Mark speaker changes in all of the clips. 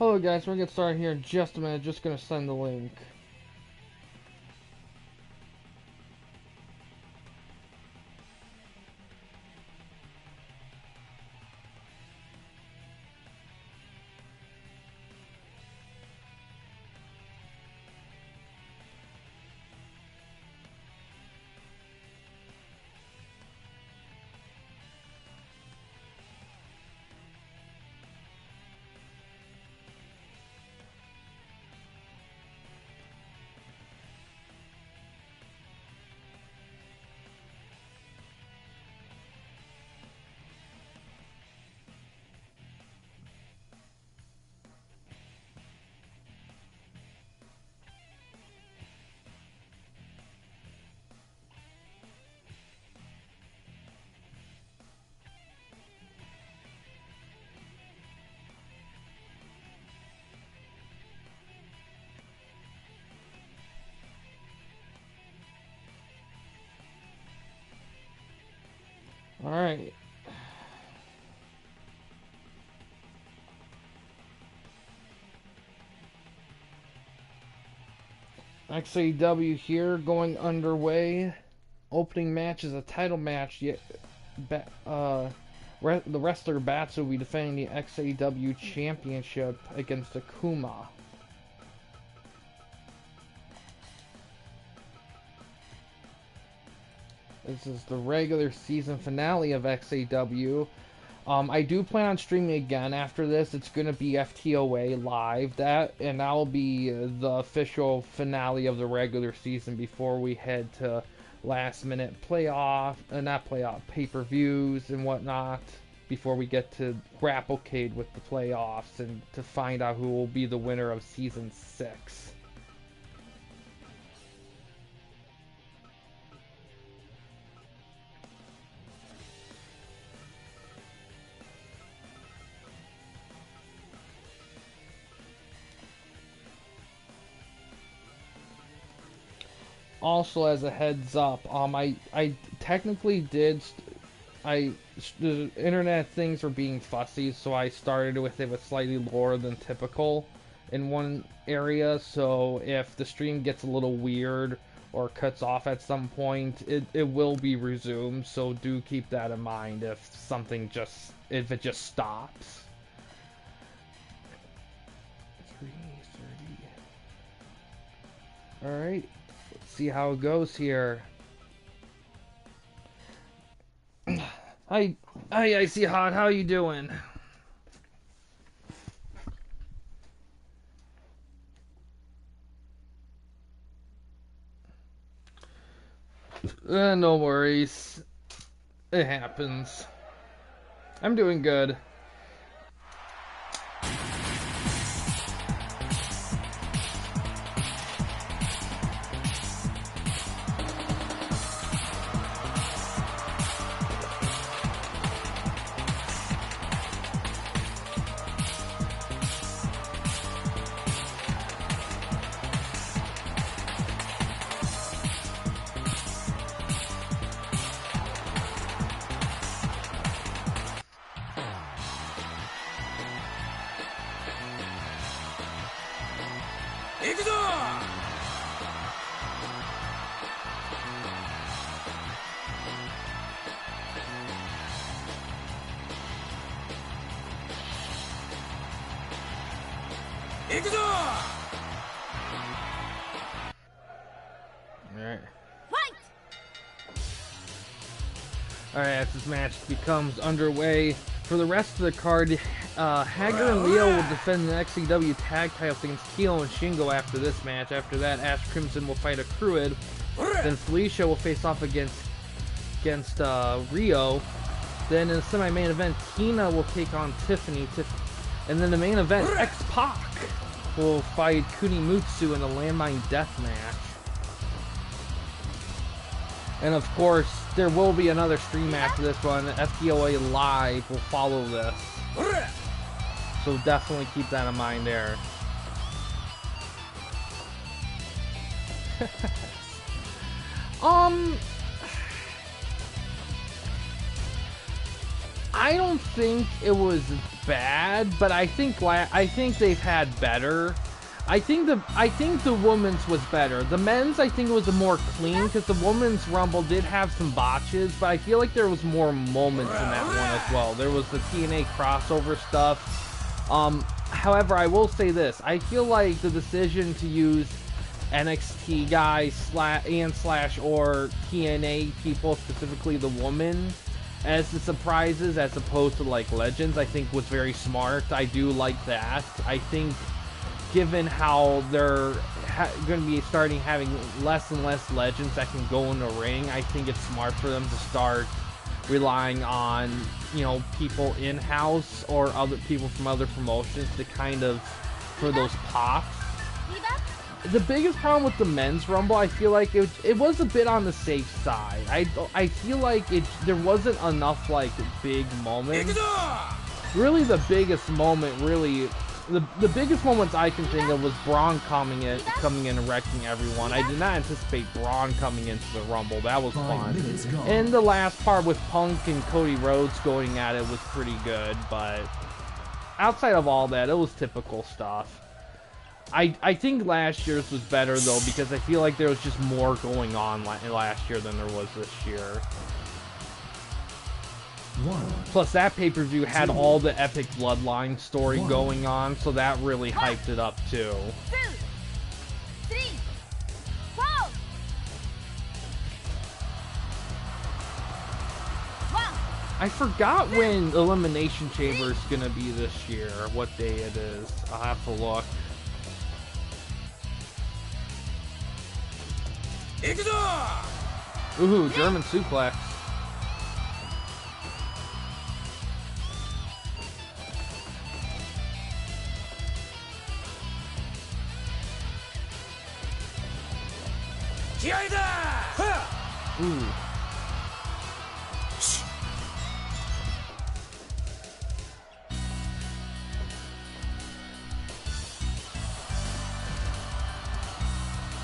Speaker 1: Hello guys, we're gonna get started here in just a minute. Just gonna send the link. Alright. XAW here, going underway. Opening match is a title match. The wrestler Bats will be defending the XAW Championship against Akuma. This is the regular season finale of XAW. I do plan on streaming again after this. It's going to be FTOA live, and that will be the official finale of the regular season before we head to last minute pay-per-views and whatnot, before we get to Grapplecade with the playoffs and to find out who will be the winner of season 6. Also, as a heads up, I technically did, the internet things were being fussy, so I started with it with slightly lower than typical in one area, so if the stream gets a little weird or cuts off at some point, it will be resumed, so do keep that in mind if it just stops. 3:30. Alright. See how it goes here. Hi, Icy Hot. How you doing? No worries. It happens. I'm doing good. Alright, as this match becomes underway, for the rest of the card, Hager and Leo will defend the XAW tag titles against Kilo and Shingo after this match. After that, Ash Crimson will fight a Cruid. Then Felicia will face off against Rio. Then in the semi-main event, Tina will take on Tiffany. And then the main event, X-Pac will fight Kunimutsu in a landmine death match. And of course, there will be another stream after this one. FTOA Live will follow this. So definitely keep that in mind there. I don't think it was bad, but I think they've had better. I think the women's was better. The men's, I think it was a more clean, because the women's Rumble did have some botches, but I feel like there was more moments in that one as well. There was the TNA crossover stuff. However, I will say this. I feel like the decision to use NXT guys or TNA people, specifically the women, as the surprises as opposed to like legends, I think was very smart. I do like that. I think given how they're going to be having less and less legends that can go in the ring, I think it's smart for them to start relying on, you know, people in-house or other people from other promotions to kind of, for those pops. The biggest problem with the men's Rumble, I feel like it was a bit on the safe side. I feel like there wasn't enough like big moments. Really, the biggest moment, the biggest moments I can think of was Braun coming in and wrecking everyone. I did not anticipate Braun coming into the Rumble. That was fun. And the last part with Punk and Cody Rhodes going at it was pretty good, but outside of all that, it was typical stuff. I think last year's was better, though, because I feel like there was just more going on last year than there was this year. Plus, that pay-per-view had all the epic Bloodline story going on, so that really hyped it up, too.
Speaker 2: 2, 3, 4.
Speaker 1: I forgot when Elimination Chamber is going to be this year, what day it is. I'll have to look. Ooh, German suplex. Ooh.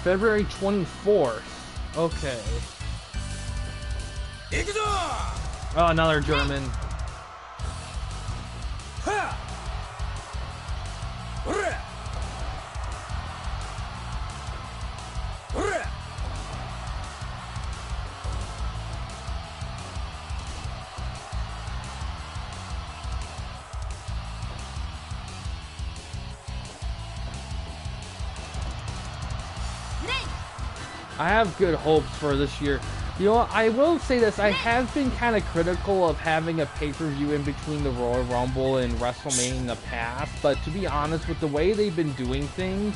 Speaker 1: February 24th. Okay. Oh, another German. I have good hopes for this year. You know what, I will say this, I have been kind of critical of having a pay-per-view in between the Royal Rumble and WrestleMania in the past, but to be honest, with the way they've been doing things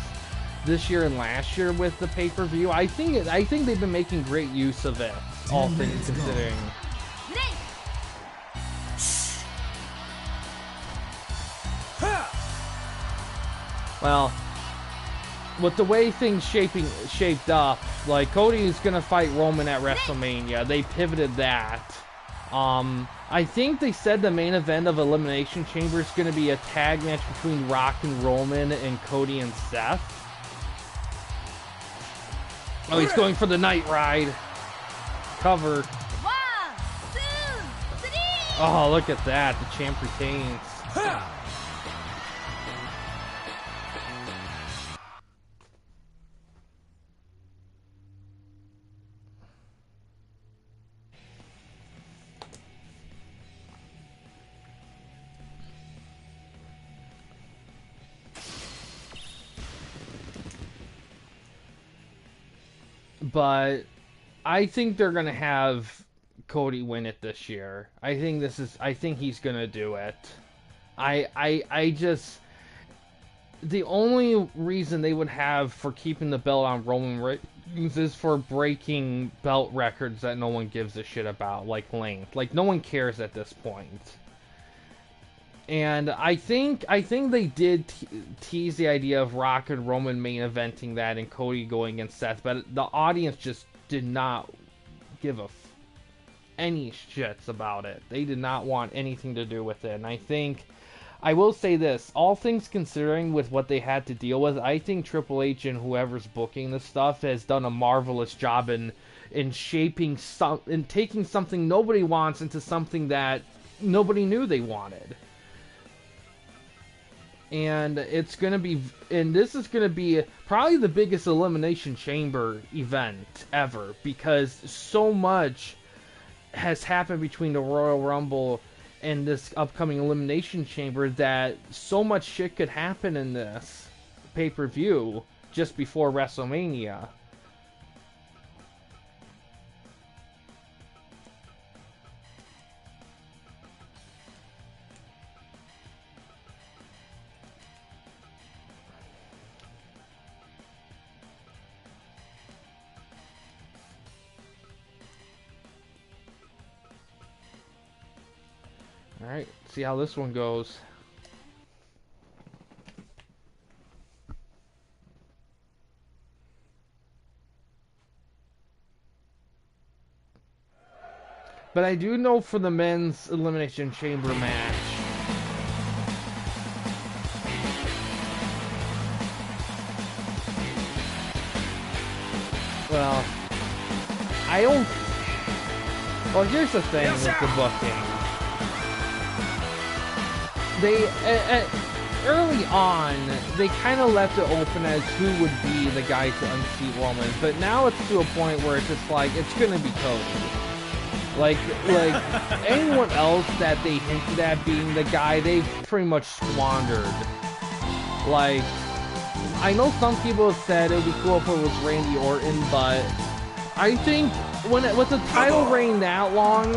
Speaker 1: this year and last year with the pay-per-view, I think they've been making great use of it, all things considering. Well, with the way things shaped up, like Cody is gonna fight Roman at WrestleMania. They pivoted that. I think they said the main event of Elimination Chamber is gonna be a tag match between Rock and Roman and Cody and Seth. Oh, he's going for the Night Ride. Cover.
Speaker 2: 1, 2, 3.
Speaker 1: Oh, look at that. The champ retains. But I think they're gonna have Cody win it this year. I think he's gonna do it. I just, the only reason they would have for keeping the belt on Roman Reigns is for breaking belt records that no one gives a shit about, like length. Like, no one cares at this point. And I think they did tease the idea of Rock and Roman main eventing that and Cody going against Seth, but the audience just did not give any shits about it. They did not want anything to do with it. And I will say this, all things considering with what they had to deal with, I think Triple H and whoever's booking this stuff has done a marvelous job in shaping in taking something nobody wants into something that nobody knew they wanted. and it's gonna be, and this is gonna be probably the biggest Elimination Chamber event ever, because so much has happened between the Royal Rumble and this upcoming Elimination Chamber that so much shit could happen in this pay-per-view just before WrestleMania. Alright, see how this one goes. But I do know for the men's Elimination Chamber match, well, I don't... Well, here's the thing with the booking. They, early on, they kind of left it open as who would be the guy to unseat Roman, but now it's to a point where it's just like, it's gonna be Cody. Like anyone else that they hinted at being the guy, they've pretty much squandered. Like, I know some people have said it would be cool if it was Randy Orton, but I think with the title reign that long,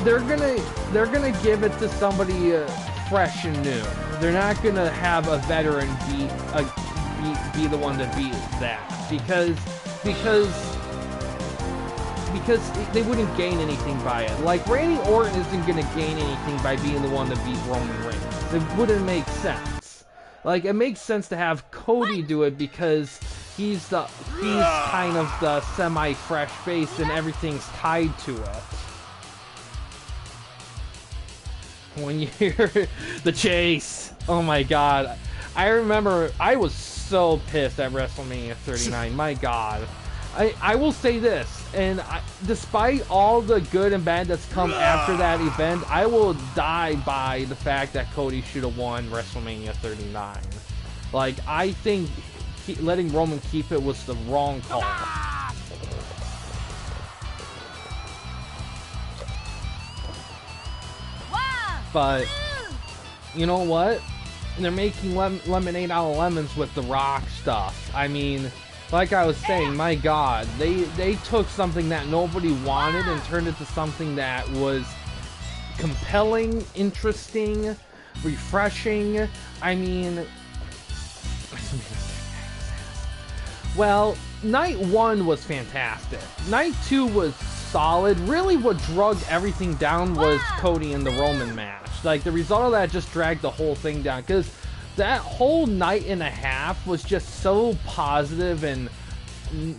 Speaker 1: they're gonna give it to somebody fresh and new. They're not gonna have a veteran be the one to beat that, because they wouldn't gain anything by it. Like, Randy Orton isn't gonna gain anything by being the one to beat Roman Reigns. It wouldn't make sense. Like, it makes sense to have Cody do it because he's kind of the semi-fresh face and everything's tied to it. When you hear the chase, oh my god. I remember I was so pissed at WrestleMania 39, my god. I will say this, and despite all the good and bad that's come after that event, I will die by the fact that Cody should have won WrestleMania 39. Like, I think letting Roman keep it was the wrong call. But, you know what? They're making lemonade out of lemons with the Rock stuff. I mean, like I was saying, my god, they took something that nobody wanted and turned it to something that was compelling, interesting, refreshing. I mean, well, night 1 was fantastic. Night 2 was solid. Really, what drug everything down was Cody and the Roman match. Like, the result of that just dragged the whole thing down, because that whole night and a half was just so positive and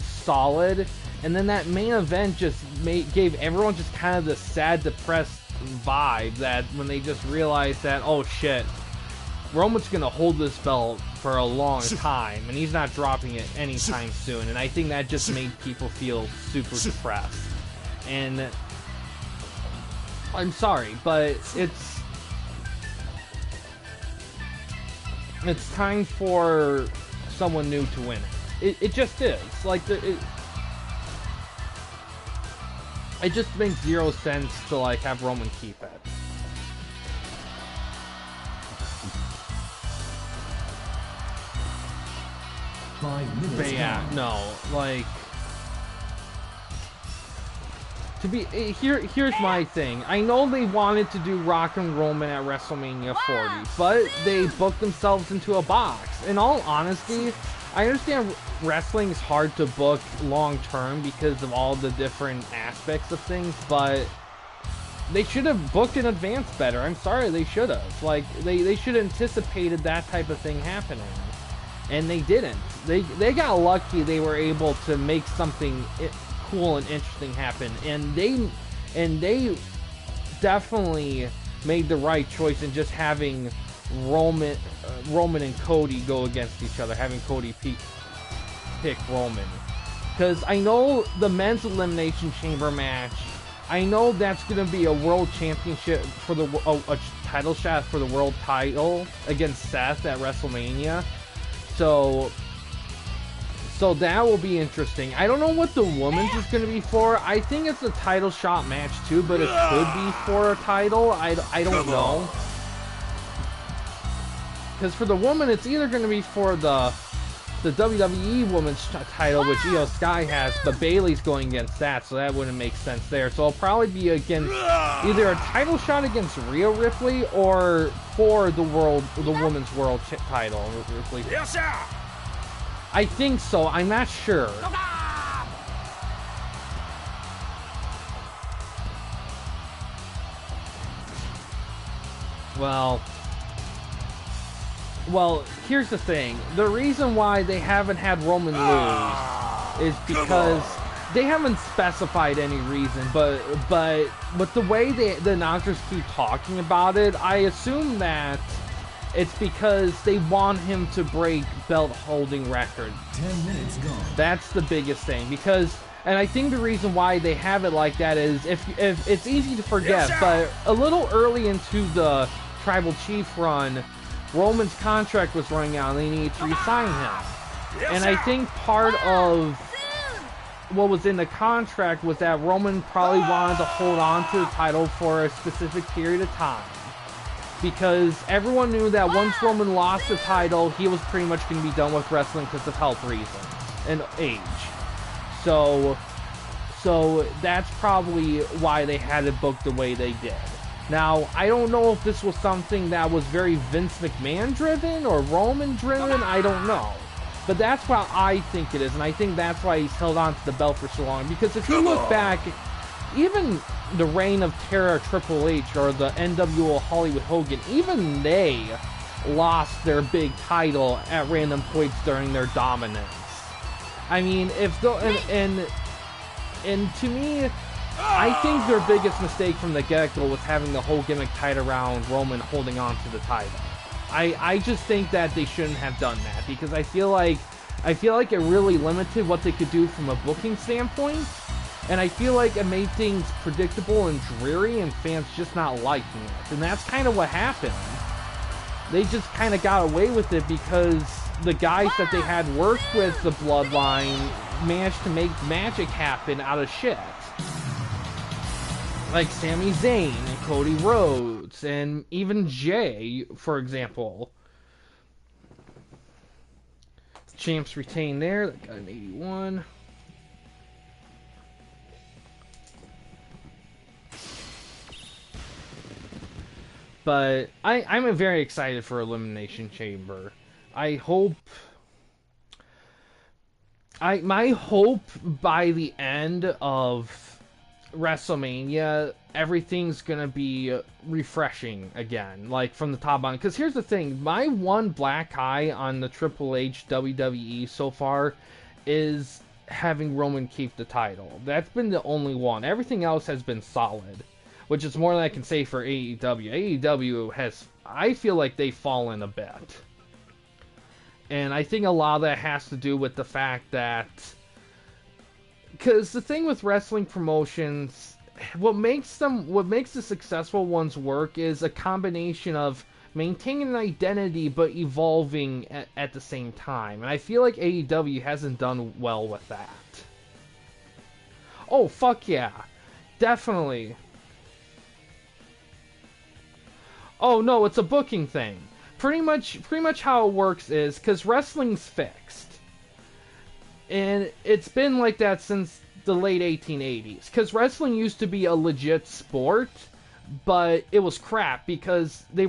Speaker 1: solid, and then that main event just gave everyone just kind of the sad, depressed vibe that when they just realized that, oh shit, Roman's gonna hold this belt for a long time, and he's not dropping it anytime soon, and I think that just made people feel super depressed. And I'm sorry, but it's time for someone new to win it. It just is. Like, it just makes zero sense to, like, have Roman keep it. But yeah, no, like, to be here's my thing. I know they wanted to do Rock and Roman at WrestleMania 40, but they booked themselves into a box. In all honesty, I understand wrestling is hard to book long term because of all the different aspects of things, but they should have booked in advance better. I'm sorry, they should have. Like, they should have anticipated that type of thing happening, and they didn't. They got lucky. They were able to make something cool and interesting happen, and they definitely made the right choice in just having Roman and Cody go against each other, having Cody pick Roman, because I know the men's Elimination Chamber match, I know that's gonna be a world championship for the title shot for the world title against Seth at WrestleMania. So that will be interesting. I don't know what the women's is going to be for. I think it's a title shot match too, but it could be for a title. I don't know. Because for the woman, it's either going to be for the WWE Women's title, which Io Sky has, but Bayley's going against that, so that wouldn't make sense there. So it'll probably be against either a title shot against Rhea Ripley or for the Women's World title. Ripley.
Speaker 3: Yes, sir.
Speaker 1: I think so. I'm not sure. Well, here's the thing. The reason why they haven't had Roman lose is because they haven't specified any reason, but the way the announcers keep talking about it, I assume that it's because they want him to break belt holding records.
Speaker 4: 10 minutes gone.
Speaker 1: That's the biggest thing, because, and I think the reason why they have it like that is if it's easy to forget, but a little early into the Tribal Chief run, Roman's contract was running out and they needed to re-sign him. And I think part of what was in the contract was that Roman probably wanted to hold on to the title for a specific period of time. Because everyone knew that once Roman lost the title, he was pretty much going to be done with wrestling because of health reasons and age. So that's probably why they had it booked the way they did. Now, I don't know if this was something that was very Vince McMahon driven or Roman driven, I don't know. But that's what I think it is, and I think that's why he's held on to the belt for so long. Because if you look back, even the reign of Terror Triple H or the NWO Hollywood Hogan, even they lost their big title at random points during their dominance. I mean, if the and to me, I think their biggest mistake from the get-go was having the whole gimmick tied around Roman holding on to the title. I just think that they shouldn't have done that, because I feel like it really limited what they could do from a booking standpoint. And I feel like it made things predictable and dreary, and fans just not liking it. And that's kind of what happened. They just kind of got away with it because the guys that they had worked with the Bloodline managed to make magic happen out of shit. Like Sami Zayn and Cody Rhodes, and even Jay, for example. The champs retained there. That got an 81. But I'm very excited for Elimination Chamber. My hope by the end of WrestleMania, everything's gonna be refreshing again, like from the top on. Because here's the thing, my one black eye on the Triple H WWE so far is having Roman keep the title. That's been the only one. Everything else has been solid, which is more than I can say for AEW. AEW has, I feel like they've fallen a bit. And I think a lot of that has to do with the fact that, because the thing with wrestling promotions, what makes the successful ones work is a combination of maintaining an identity but evolving at the same time. And I feel like AEW hasn't done well with that. Oh, fuck yeah. Definitely. Oh no, it's a booking thing. Pretty much how it works is, because wrestling's fixed, and it's been like that since the late 1880s. Because wrestling used to be a legit sport, but it was crap because a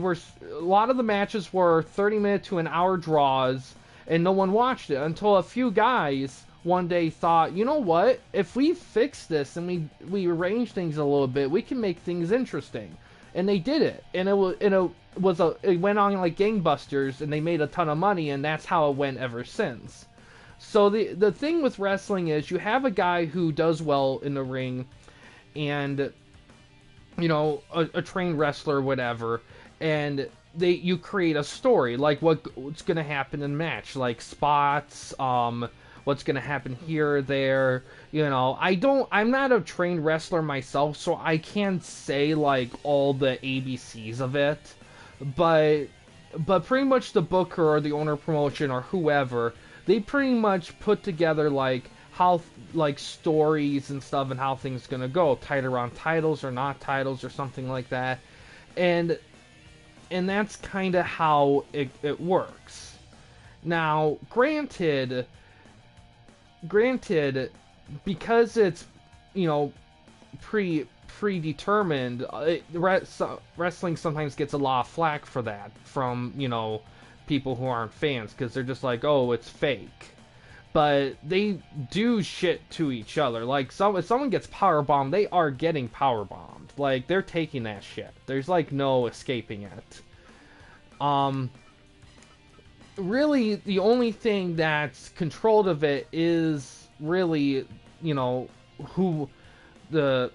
Speaker 1: lot of the matches were 30-minute to an hour draws, and no one watched it until a few guys one day thought, you know what? If we fix this and we arrange things a little bit, we can make things interesting. And they did it, and it went on like gangbusters, and they made a ton of money, and that's how it went ever since. So the thing with wrestling is you have a guy who does well in the ring, and you know, a trained wrestler, whatever, and you create a story like what's gonna happen in the match, like spots, what's gonna happen here or there. You know, I'm not a trained wrestler myself, so I can't say like all the ABCs of it, but pretty much the booker or the owner of promotion or whoever, they pretty much put together like how like stories and stuff and how things gonna go, tied around titles or not titles or something like that, and that's kind of how it works. Now, granted, because it's, you know, predetermined, wrestling sometimes gets a lot of flack for that from, you know, people who aren't fans, because they're just like, oh, it's fake. But they do shit to each other. Like, if someone gets powerbombed, they are getting powerbombed. Like, they're taking that shit. There's like no escaping it. Really, the only thing that's controlled of it is really, you know, who the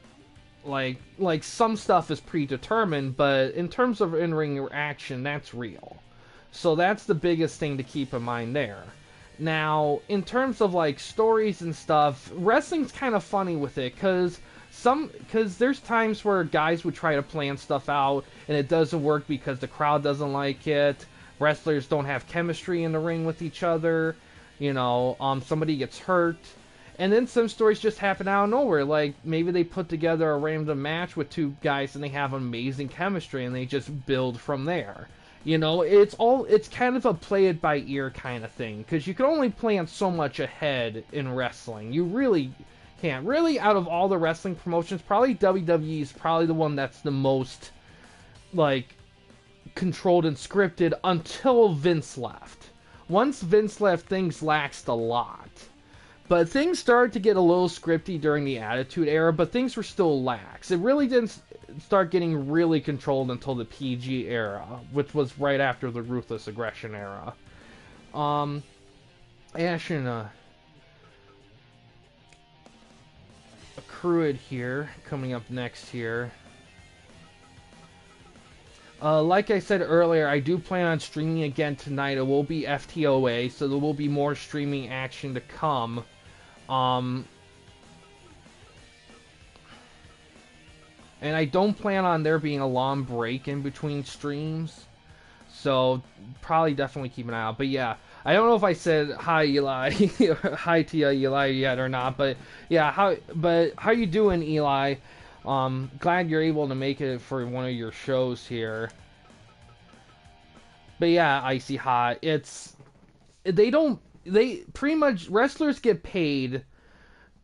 Speaker 1: like some stuff is predetermined, but in terms of in-ring action, that's real. So that's the biggest thing to keep in mind there. Now, in terms of like stories and stuff, wrestling's kind of funny with it, because there's times where guys would try to plan stuff out and it doesn't work because the crowd doesn't like it. Wrestlers don't have chemistry in the ring with each other. You know, somebody gets hurt. And then some stories just happen out of nowhere. Like, maybe they put together a random match with two guys and they have amazing chemistry and they just build from there. You know, it's kind of a play it by ear kind of thing. Because you can only plan so much ahead in wrestling. You really can't. Really, out of all the wrestling promotions, probably WWE is probably the one that's the most, like, controlled and scripted until Vince left. Once Vince left, things laxed a lot. But things started to get a little scripty during the Attitude Era, but things were still lax. It really didn't start getting really controlled until the PG era, which was right after the Ruthless Aggression era. Ash and Accrued here, coming up next here. Like I said earlier, I do plan on streaming again tonight. It will be FTOA, so there will be more streaming action to come. And I don't plan on there being a long break in between streams, so probably definitely keep an eye out. But yeah, I don't know if I said hi Eli, hi to Eli yet or not, but yeah, how you doing, Eli? Glad you're able to make it for one of your shows here. But yeah, Icy Hot, they pretty much, wrestlers get paid,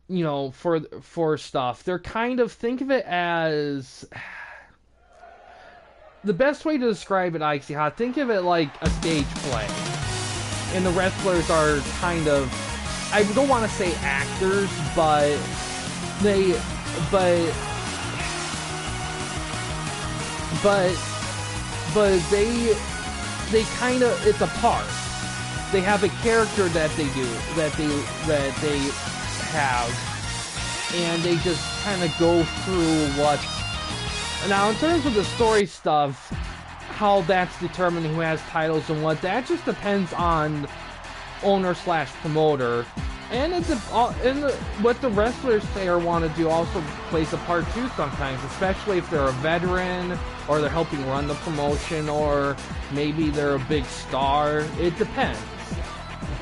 Speaker 1: you know, for stuff. They're kind of, think of it as, the best way to describe it, Icy Hot, think of it like a stage play. And the wrestlers are kind of, I don't want to say actors, but they kind of, it's a part. They have a character that they do, that they have, and they just kind of go through what. Now, in terms of the story stuff, how that's determining who has titles and what, that just depends on owner/promoter. And what the wrestlers say or want to do also plays a part too sometimes, especially if they're a veteran or they're helping run the promotion or maybe they're a big star. It depends.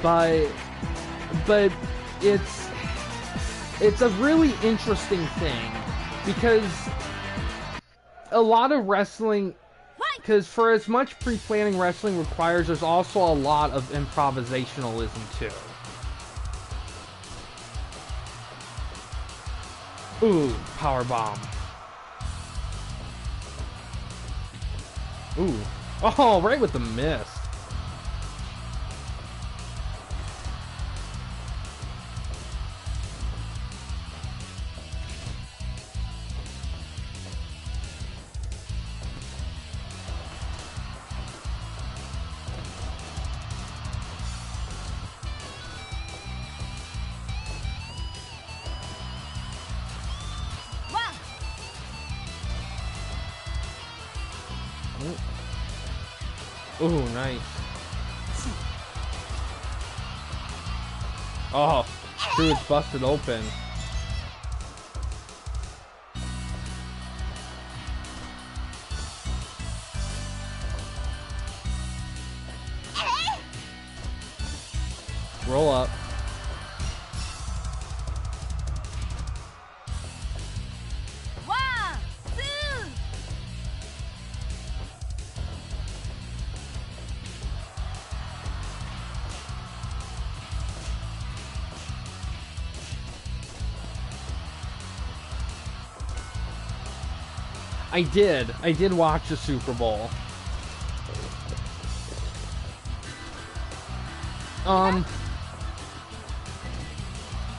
Speaker 1: But it's a really interesting thing because a lot of wrestling, because for as much pre-planning wrestling requires, there's also a lot of improvisationalism too. Ooh, powerbomb. Ooh. Oh, right with the mist. Ooh, nice. Oh, screw, it's busted open. Roll up.
Speaker 2: One, two.
Speaker 1: I did watch the Super Bowl.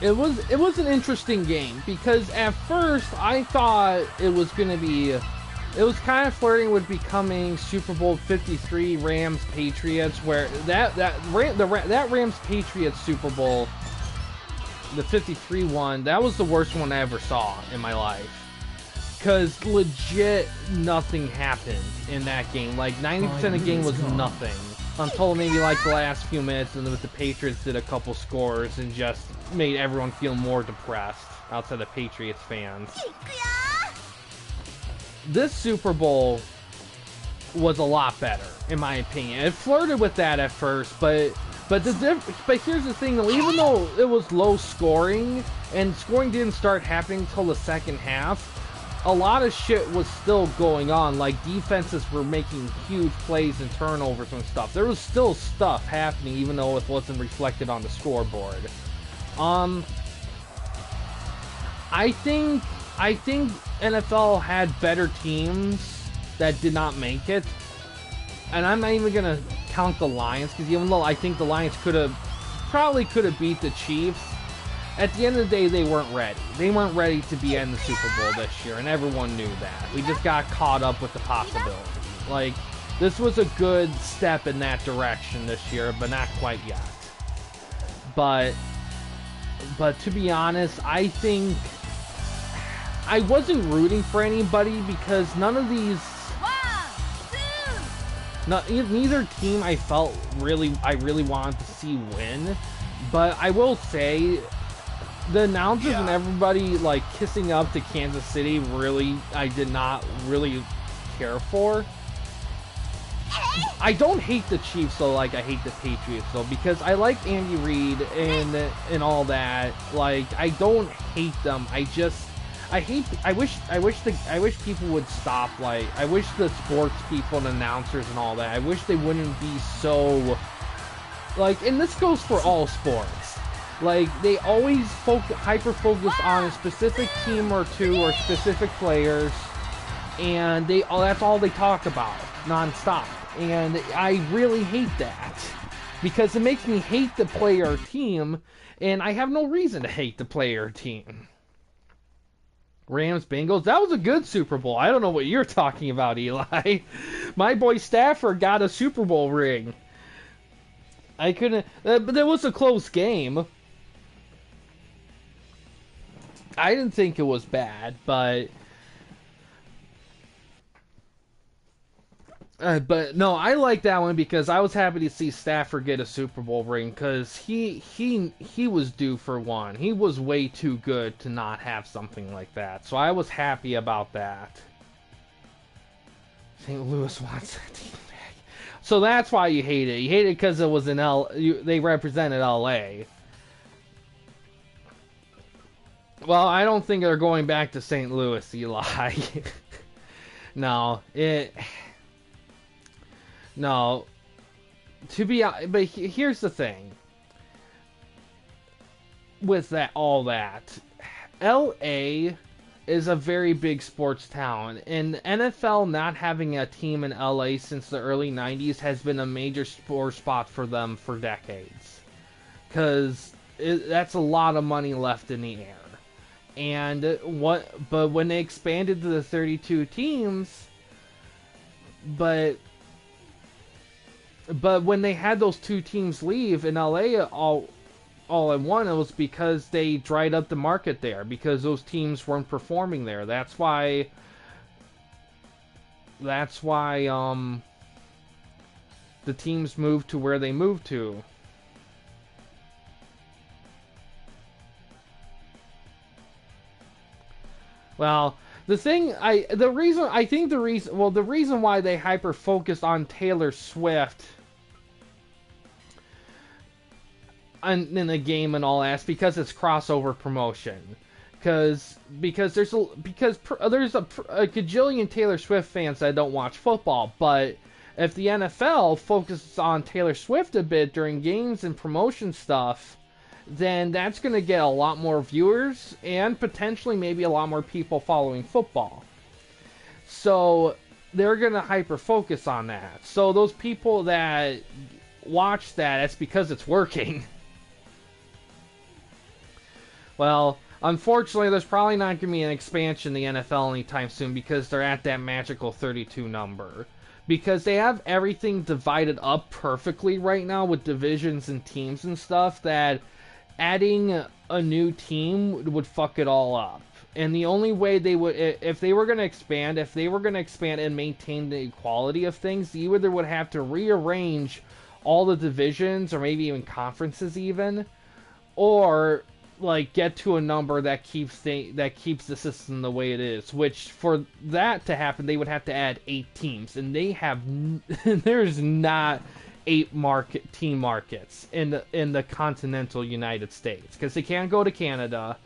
Speaker 1: It was an interesting game because at first I thought it was gonna be, it was kind of flirting with becoming Super Bowl 53 Rams Patriots, where that Rams Patriots Super Bowl, the 53 one, that was the worst one I ever saw in my life. Cause legit nothing happened in that game. Like 90% of the game was nothing until maybe like the last few minutes, and then the Patriots did a couple scores and just made everyone feel more depressed outside the Patriots fans. This Super Bowl was a lot better, in my opinion. It flirted with that at first, but here's the thing though, even though it was low scoring and scoring didn't start happening until the second half, a lot of shit was still going on. Like, defenses were making huge plays and turnovers and stuff. There was still stuff happening, even though it wasn't reflected on the scoreboard. I think NFL had better teams that did not make it. And I'm not even gonna count the Lions, because even though I think the Lions probably could have beat the Chiefs, at the end of the day, they weren't ready. They weren't ready to be in the Super Bowl this year, and everyone knew that. We just got caught up with the possibility. Like, this was a good step in that direction this year, but not quite yet. But to be honest, I think I wasn't rooting for anybody because none of these, neither team I really wanted to see win. But I will say, the announcers and everybody like kissing up to Kansas City, I did not really care for. I don't hate the Chiefs though, like I hate the Patriots though, because I like Andy Reid and all that. Like, I don't hate them. I wish people would stop. Like, I wish the sports people and announcers and all that, I wish they wouldn't be so, like, and this goes for all sports. Like, they always hyper-focus on a specific team or two or specific players, and that's all they talk about, non-stop. And I really hate that, because it makes me hate the player or team, and I have no reason to hate the player or team. Rams, Bengals, that was a good Super Bowl. I don't know what you're talking about, Eli. My boy Stafford got a Super Bowl ring. I couldn't, but it was a close game. I didn't think it was bad, but no, I like that one because I was happy to see Stafford get a Super Bowl ring, because he was due for one. He was way too good to not have something like that, so I was happy about that. St. Louis wants that team back, so that's why you hate it. You hate it because it was they represented LA. Well, I don't think they're going back to St. Louis, Eli. No. But here's the thing. With all that, LA is a very big sports town, and NFL not having a team in LA since the early 90s has been a major sports spot for them for decades. Because that's a lot of money left in the air. But when they expanded to the 32 teams, but when they had those two teams leave in LA all at one, it was because they dried up the market there, because those teams weren't performing there. That's why the teams moved to where they moved to. Well, the reason why they hyper focused on Taylor Swift in the game and all that is because it's crossover promotion. Because there's a gajillion Taylor Swift fans that don't watch football, but if the NFL focuses on Taylor Swift a bit during games and promotion stuff, then that's going to get a lot more viewers and potentially maybe a lot more people following football. So they're going to hyper focus on that. So those people that watch that, it's because it's working. Well, unfortunately, there's probably not going to be an expansion in the NFL anytime soon because they're at that magical 32 number. Because they have everything divided up perfectly right now with divisions and teams and stuff that adding a new team would fuck it all up. And the only way they would, if they were going to expand and maintain the equality of things, you either would have to rearrange all the divisions or maybe even conferences even, or like get to a number that keeps the system the way it is. Which for that to happen, they would have to add 8 teams, and they have there's not 8 team markets in the continental United States because they can't go to Canada.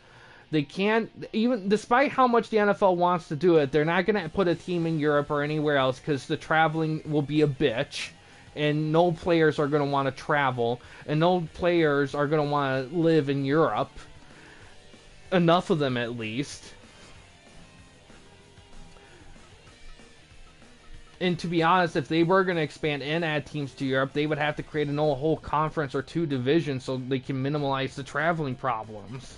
Speaker 1: They can't, even despite how much the NFL wants to do it, they're not going to put a team in Europe or anywhere else because the traveling will be a bitch. And no players are going to want to travel, and no players are going to want to live in Europe. Enough of them, at least. And to be honest, if they were going to expand and add teams to Europe, they would have to create a whole conference or 2 divisions so they can minimize the traveling problems.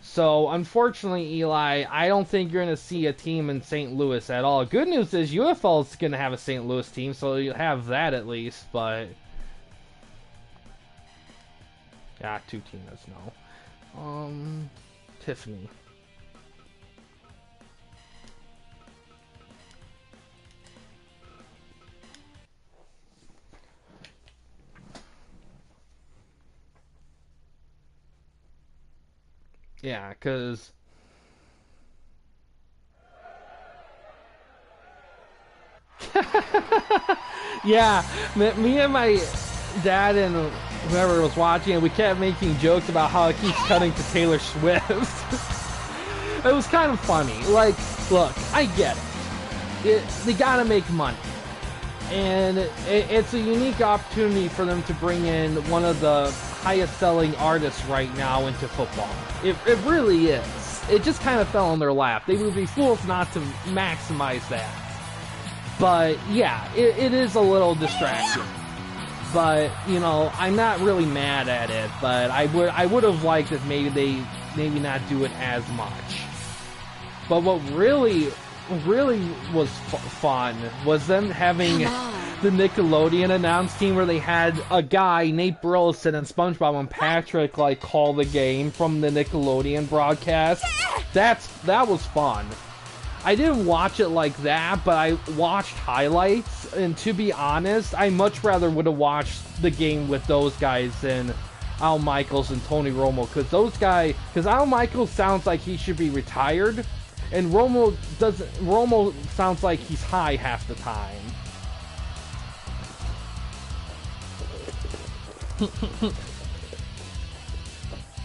Speaker 1: So, unfortunately, Eli, I don't think you're going to see a team in St. Louis at all. Good news is UFL is going to have a St. Louis team, so you'll have that at least, but... yeah, 2 teams, no. Tiffany. Yeah, because... yeah, me and my dad and whoever was watching it, we kept making jokes about how it keeps cutting to Taylor Swift. It was kind of funny. Like, look, I get it. They gotta make money. And it's a unique opportunity for them to bring in one of the highest selling artists right now into football. It really is. It just kind of fell in their lap. They would be fools not to maximize that. But yeah, it is a little distracting. But, you know, I'm not really mad at it, but I would have liked if maybe not do it as much. But what really was fun was them having the Nickelodeon announce team where they had a guy, Nate Burleson and SpongeBob and Patrick, like, call the game from the Nickelodeon broadcast. That was fun. I didn't watch it like that, but I watched highlights, and to be honest, I much rather would have watched the game with those guys than Al Michaels and Tony Romo, because Al Michaels sounds like he should be retired, and Romo sounds like he's high half the time.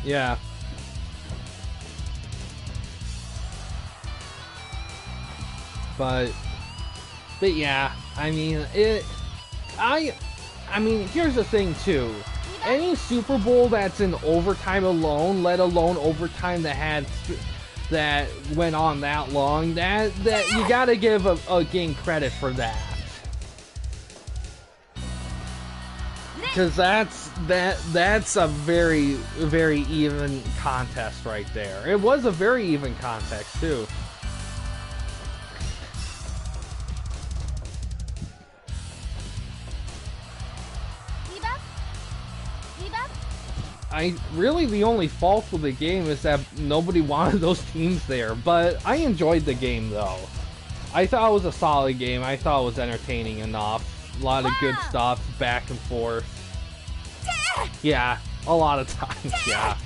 Speaker 1: Yeah. But yeah, I mean, here's the thing too. Any Super Bowl that's in overtime alone, let alone overtime that went on that long, that you gotta give a game credit for that. Because that's a very, very even contest right there. It was a very even contest too. The only fault with the game is that nobody wanted those teams there, but I enjoyed the game though. I thought it was a solid game. I thought it was entertaining enough. A lot of good stuff, back and forth. Yeah, a lot of times, yeah.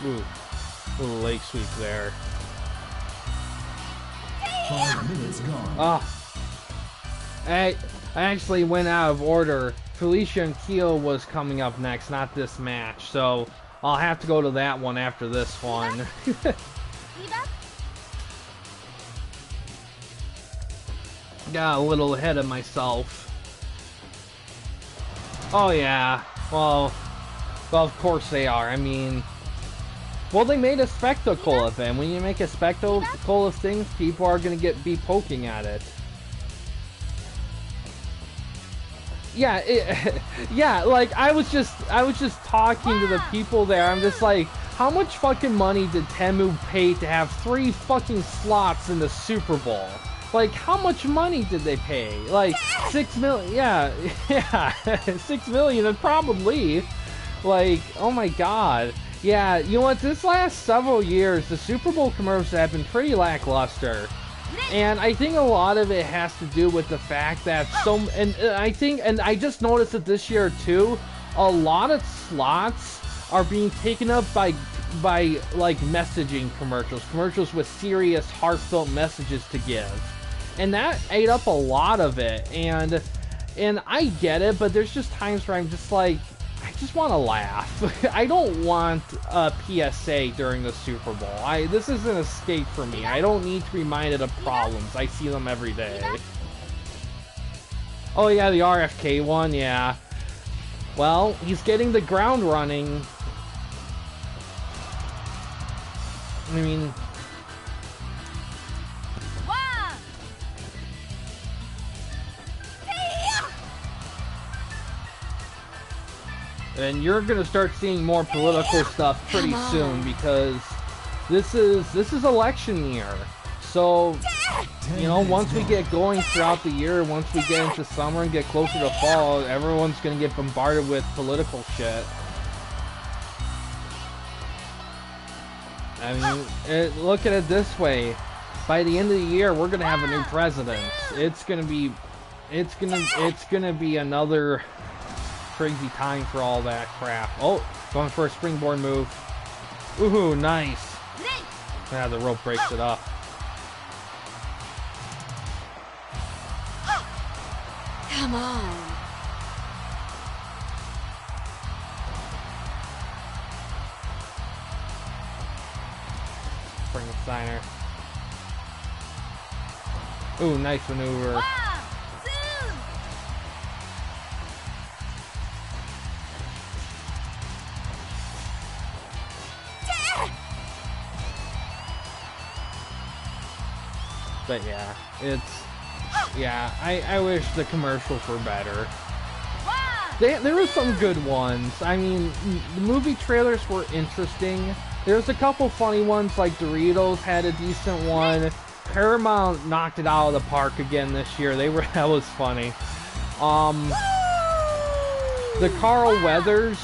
Speaker 1: Ooh, little leg sweep there.
Speaker 3: 5 minutes gone.
Speaker 1: I actually went out of order. Felicia and Keo was coming up next, not this match, so I'll have to go to that one after this one. Got a little ahead of myself. Oh yeah, well, of course they are. I mean, well, they made a spectacle of it. When you make a spectacle of things, people are gonna be poking at it. Yeah, yeah. Like I was just talking to the people there. I'm just like, how much fucking money did Temu pay to have 3 fucking slots in the Super Bowl? Like, how much money did they pay? Like, 6 million? Yeah, yeah, 6 million, probably. Like, oh my god. Yeah, you know what? This last several years, the Super Bowl commercials have been pretty lackluster. And I think a lot of it has to do with the fact that I just noticed it this year too, a lot of slots are being taken up by like messaging commercials with serious, heartfelt messages to give. And that ate up a lot of it, and I get it, but there's just times where I'm just like, I just want to laugh. I don't want a PSA during the Super Bowl. This is an escape for me. I don't need to be reminded of problems. I see them every day. Oh yeah, the RFK one, yeah. Well, he's getting the ground running. I mean... And you're gonna start seeing more political stuff pretty soon, because this is election year. So, you know, once we get going throughout the year, once we get into summer and get closer to fall, everyone's gonna get bombarded with political shit. I mean, look at it this way: by the end of the year, we're gonna have a new president. It's gonna be another crazy time for all that crap. Oh, going for a springboard move. Ooh, nice. Yeah, the rope breaks it up.
Speaker 2: Come on.
Speaker 1: Spring Steiner. Ooh, nice maneuver. But yeah, I wish the commercials were better. There were some good ones. I mean, the movie trailers were interesting. There's a couple funny ones, like Doritos had a decent one. Paramount knocked it out of the park again this year. That was funny. The Carl Weathers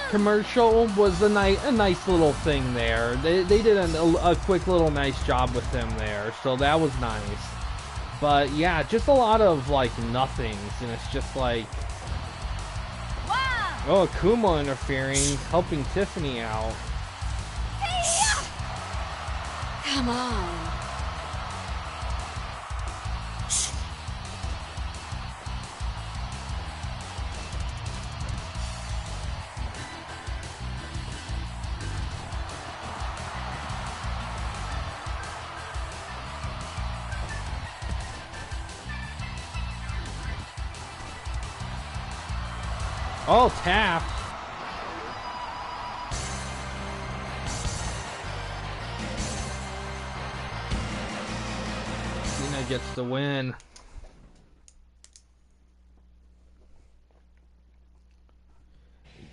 Speaker 1: commercial was a nice little thing there. They did a quick little nice job with him there, so that was nice. But yeah, just a lot of like nothings, and it's just like, oh, Akuma interfering, helping Tiffany out.
Speaker 2: Come on.
Speaker 1: Oh, tap. Cena gets the win.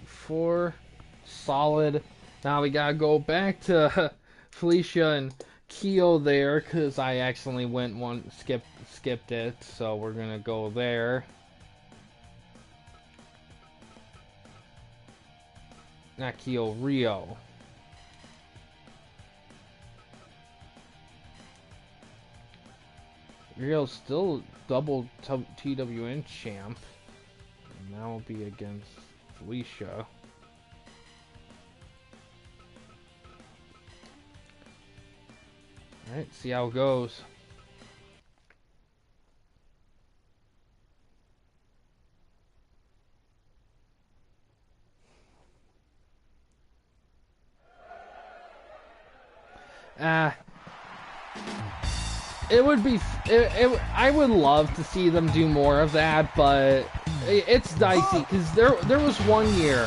Speaker 1: Four solid. Now we gotta go back to Felicia and Keo there, because I accidentally skipped it, so we're gonna go there. Not Keo, Rio. Rio's still double TWN champ. And that will be against Felicia. Alright, see how it goes. It would be. I would love to see them do more of that, but it's dicey because there was one year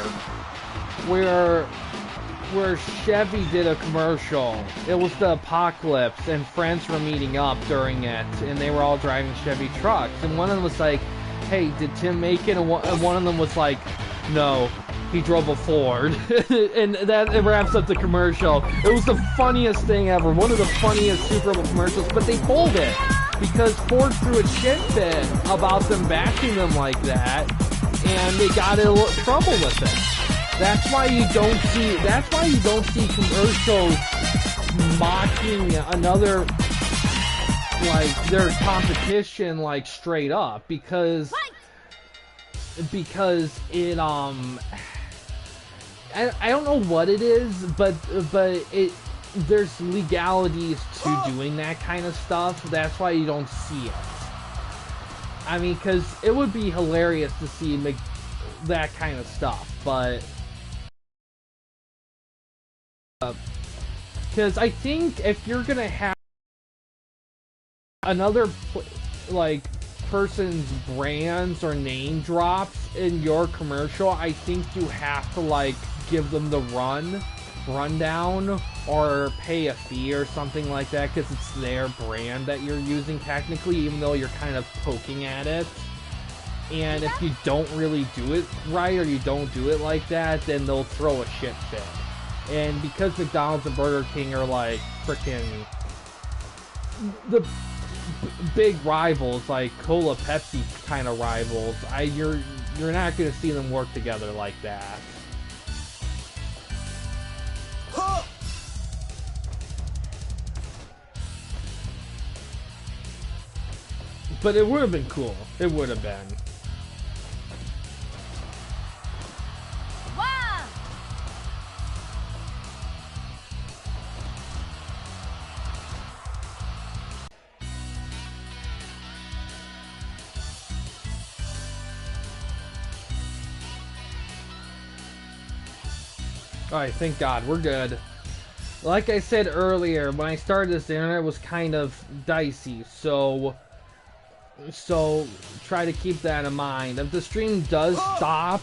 Speaker 1: where Chevy did a commercial. It was the apocalypse, and friends were meeting up during it, and they were all driving Chevy trucks. And one of them was like, "Hey, did Tim make it?" And one of them was like, "No, he drove a Ford." And that wraps up the commercial. It was the funniest thing ever. One of the funniest Super Bowl commercials, but they pulled it because Ford threw a shit fit about them bashing them like that, and they got in a little trouble with it. That's why you don't see commercials mocking another, like, their competition, like, straight up, because it I don't know what it is, but there's legalities to doing that kind of stuff. That's why you don't see it. I mean, because it would be hilarious to see that kind of stuff, but because I think if you're gonna have another like person's brands or name drops in your commercial, I think you have to like give them the rundown or pay a fee or something like that, because it's their brand that you're using technically, even though you're kind of poking at it. And if you don't really do it right, or you don't do it like that, then they'll throw a shit fit. And because McDonald's and Burger King are like freaking the big rivals, like Cola Pepsi kind of rivals, you're not gonna see them work together like that. But it would have been cool. It would have been. Alright, thank God, we're good. Like I said earlier, when I started this, the internet was kind of dicey, so try to keep that in mind. If the stream does stop,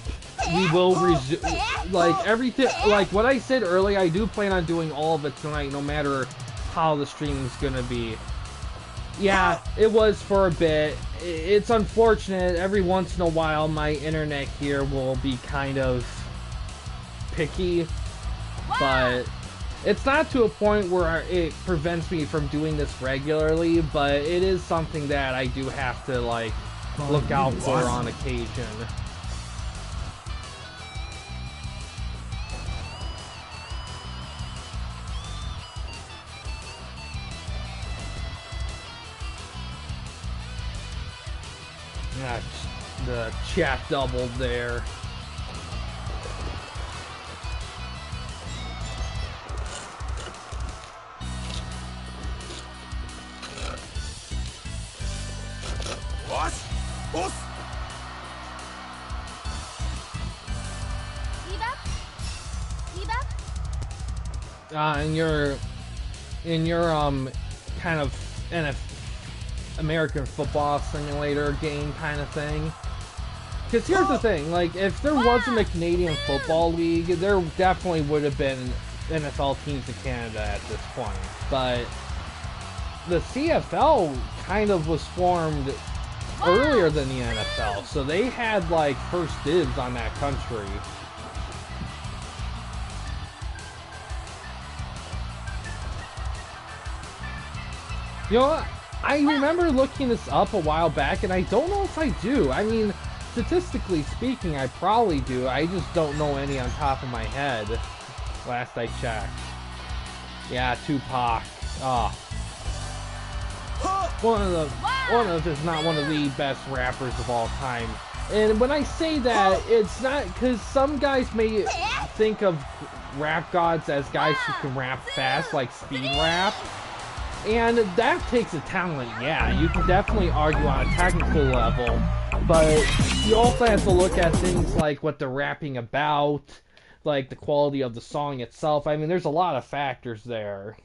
Speaker 1: we will resume, like, everything, like what I said earlier, I do plan on doing all of it tonight, no matter how the stream is gonna be. Yeah, it was for a bit. It's unfortunate, every once in a while my internet here will be kind of picky, but it's not to a point where it prevents me from doing this regularly, but it is something that I do have to, like, look out for on occasion. The chat doubled there. In your kind of American football simulator game kind of thing. Because here's the thing, like, if there wasn't a Canadian Football League, there definitely would have been NFL teams in Canada at this point. But the CFL kind of was formed earlier than the NFL, so they had, like, first dibs on that country. You know what? I remember looking this up a while back, and I don't know if I do. I mean, statistically speaking, I probably do. I just don't know any on top of my head. Last I checked. Yeah, Tupac. One of, if not one of the best rappers of all time. And when I say that, it's not because some guys may think of rap gods as guys who can rap fast, like speed rap. And that takes a talent, yeah. You can definitely argue on a technical level, but you also have to look at things like what they're rapping about, like the quality of the song itself. I mean, there's a lot of factors there.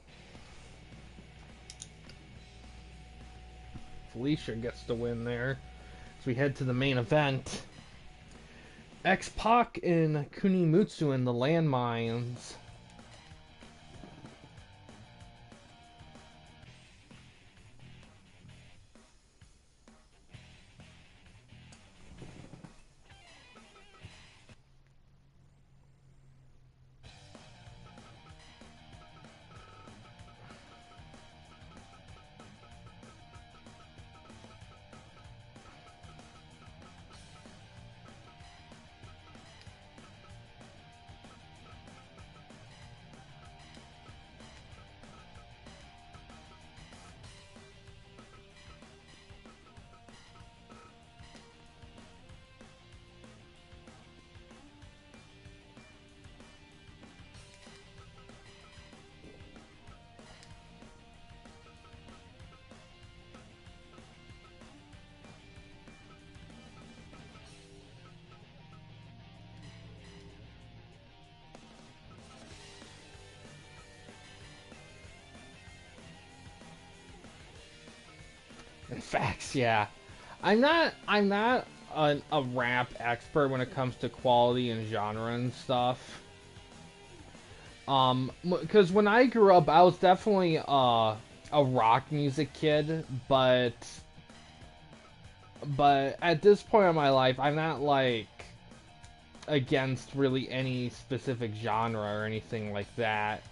Speaker 1: Felicia gets the win there as we head to the main event. X-Pac and Kunimutsu in the landmines. Facts, yeah. I'm not a rap expert when it comes to quality and genre and stuff. Because when I grew up, I was definitely a rock music kid, but at this point in my life, I'm not like against really any specific genre or anything like that.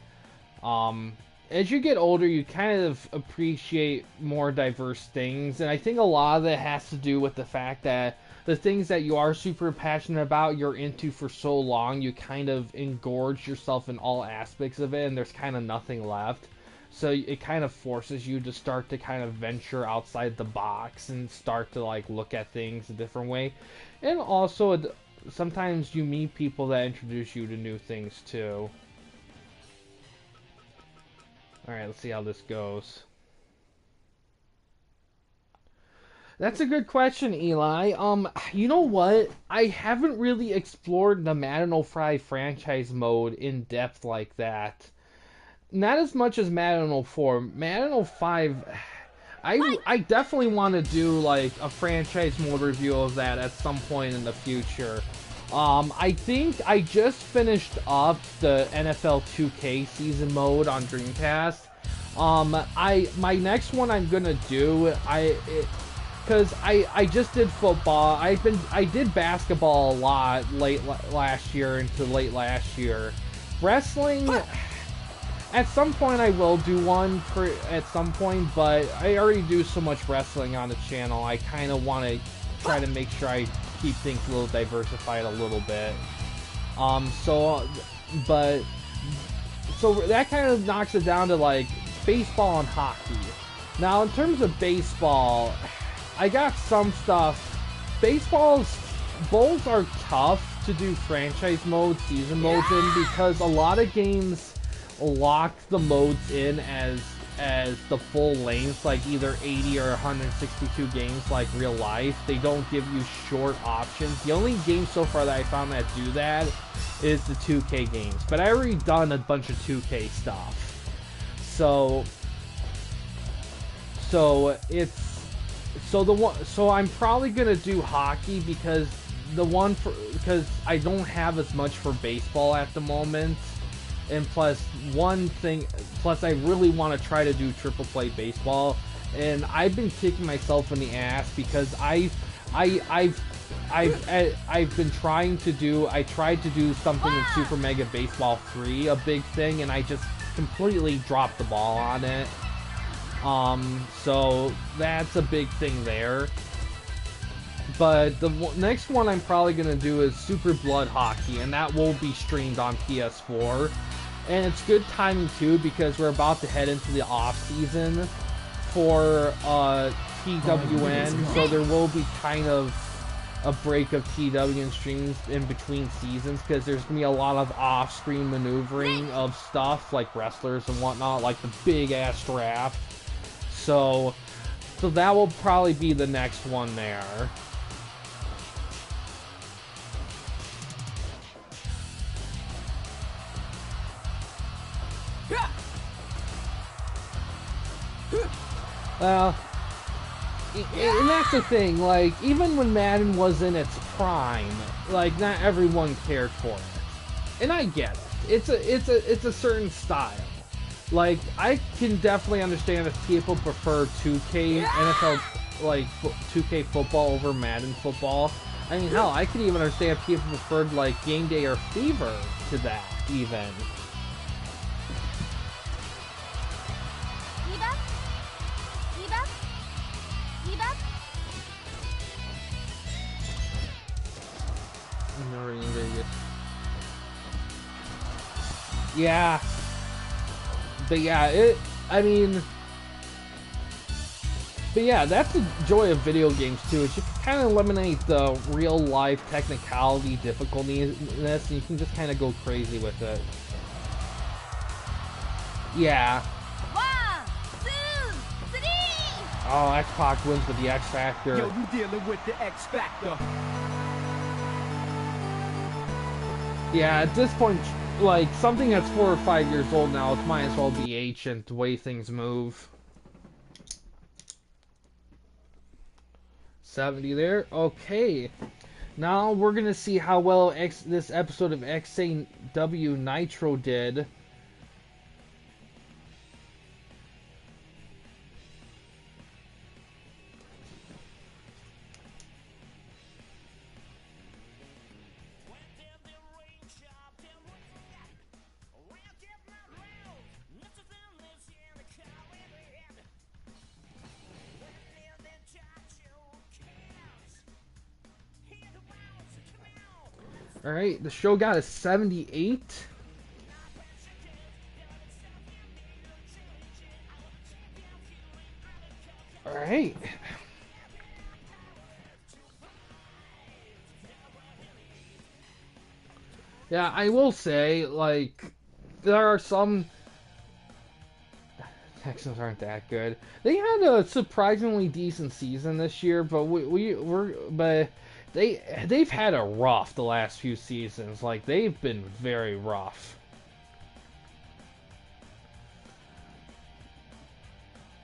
Speaker 1: As you get older, you kind of appreciate more diverse things, and I think a lot of that has to do with the fact that the things that you are super passionate about, you're into for so long, you kind of engorge yourself in all aspects of it, and there's kind of nothing left. So it kind of forces you to start to kind of venture outside the box and start to like look at things a different way. And also, sometimes you meet people that introduce you to new things too. Alright, let's see how this goes. That's a good question, Eli. You know what? I haven't really explored the Madden 05 franchise mode in depth like that. Not as much as Madden 04. Madden 05, I definitely want to do like a franchise mode review of that at some point in the future. I think I just finished up the NFL 2K season mode on Dreamcast. My next one I'm gonna do, because I just did football. I did basketball a lot last year into late last year. Wrestling, at some point I will do one at some point, but I already do so much wrestling on the channel. I kind of want to try to make sure I keep things a little diversified a little bit. So that kind of knocks it down to like baseball and hockey. Now in terms of baseball, I got some stuff. Bowls are tough to do franchise modes, season modes in, because a lot of games lock the modes in as the full length, like either 80 or 162 games like real life. They don't give you short options. The only game so far that I found that do that is the 2K games, but I already done a bunch of 2K stuff. So I'm probably gonna do hockey because I don't have as much for baseball at the moment. And plus I really want to try to do triple play baseball, and I've been kicking myself in the ass because I've been trying to do. I tried to do something in Super Mega Baseball 3, a big thing, and I just completely dropped the ball on it. So that's a big thing there. But the next one I'm probably gonna do is Super Blood Hockey, and that will be streamed on PS4. And it's good timing too, because we're about to head into the off season for TWN, so there will be kind of a break of TWN streams in between seasons, because there's gonna be a lot of off-screen maneuvering of stuff like wrestlers and whatnot, like the big ass draft. So that will probably be the next one there. Well, and that's the thing, like, even when Madden was in its prime, like, not everyone cared for it. And I get it. It's a certain style. Like, I can definitely understand if people prefer 2K NFL, like, 2K football over Madden football. I mean, hell, I could even understand if people preferred, like, Game Day or FIFA to that, even. Yeah. But yeah, but yeah, that's the joy of video games too, is you can kind of eliminate the real life technicality difficulty in this, and you can just kind of go crazy with it. Yeah.
Speaker 2: 1, 2, 3.
Speaker 1: Oh, X-Pac wins with the X Factor.
Speaker 4: Yo, you dealing with the X Factor.
Speaker 1: Yeah, at this point, like, something that's 4 or 5 years old now, it might as well be ancient, the way things move. 70 there. Okay. Now we're going to see how well this episode of XAW Nitro did. Alright, the show got a 78. Alright. Yeah, I will say, like, there are some Texans aren't that good. They had a surprisingly decent season this year, but they've had a rough the last few seasons. Like, they've been very rough.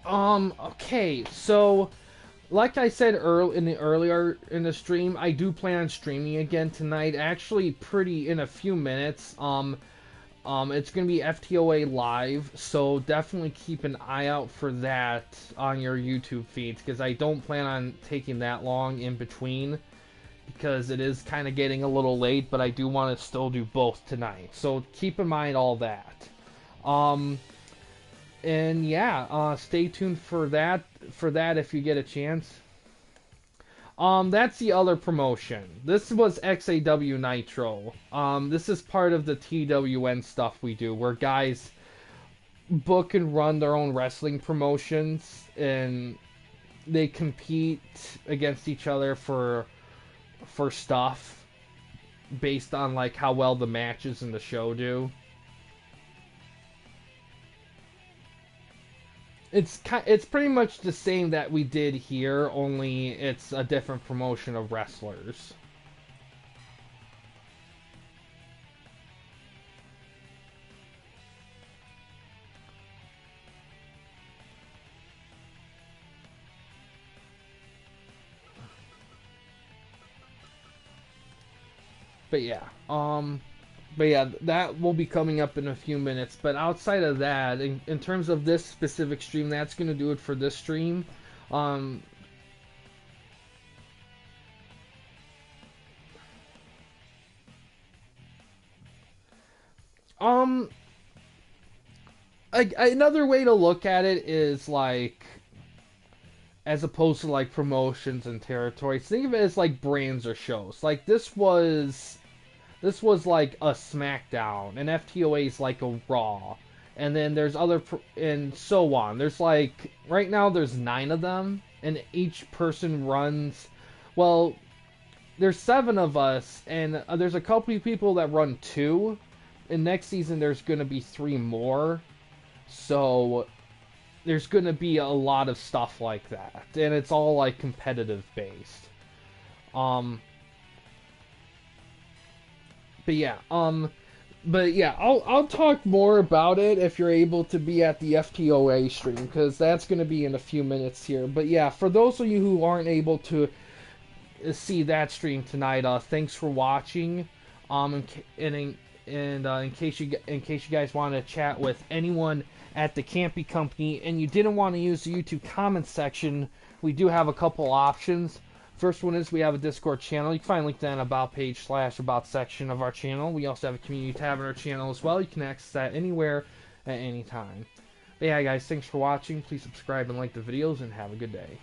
Speaker 1: Okay, so like I said earlier in the stream, I do plan on streaming again tonight. Actually, in a few minutes. It's gonna be FTOA live, so definitely keep an eye out for that on your YouTube feeds, because I don't plan on taking that long in between, because it is kind of getting a little late, but I do want to still do both tonight. So keep in mind all that. And yeah, stay tuned for that if you get a chance. That's the other promotion. This was XAW Nitro. This is part of the TWN stuff we do, where guys book and run their own wrestling promotions, and they compete against each other for stuff based on, like, how well the matches in the show do. It's pretty much the same that we did here, only it's a different promotion of wrestlers. But yeah, that will be coming up in a few minutes. But outside of that, in terms of this specific stream, that's going to do it for this stream. Another way to look at it is, like, as opposed to, like, promotions and territories, think of it as, like, brands or shows. Like, this was like a SmackDown, and FTOA is like a Raw, and then there's and so on. There's, like, right now there's 9 of them, and each person runs, well, there's 7 of us, and there's a couple of people that run 2, and next season there's going to be 3 more. So there's gonna be a lot of stuff like that, and it's all like competitive based. But yeah, I'll talk more about it if you're able to be at the FTOA stream, because that's going to be in a few minutes here. But yeah, for those of you who aren't able to see that stream tonight, thanks for watching. In case you guys want to chat with anyone at the Campy Company and you didn't want to use the YouTube comments section, we do have a couple options. First one is we have a Discord channel. You can find a link to that About page / About section of our channel. We also have a community tab on our channel as well. You can access that anywhere at any time. But yeah, guys, thanks for watching. Please subscribe and like the videos, and have a good day.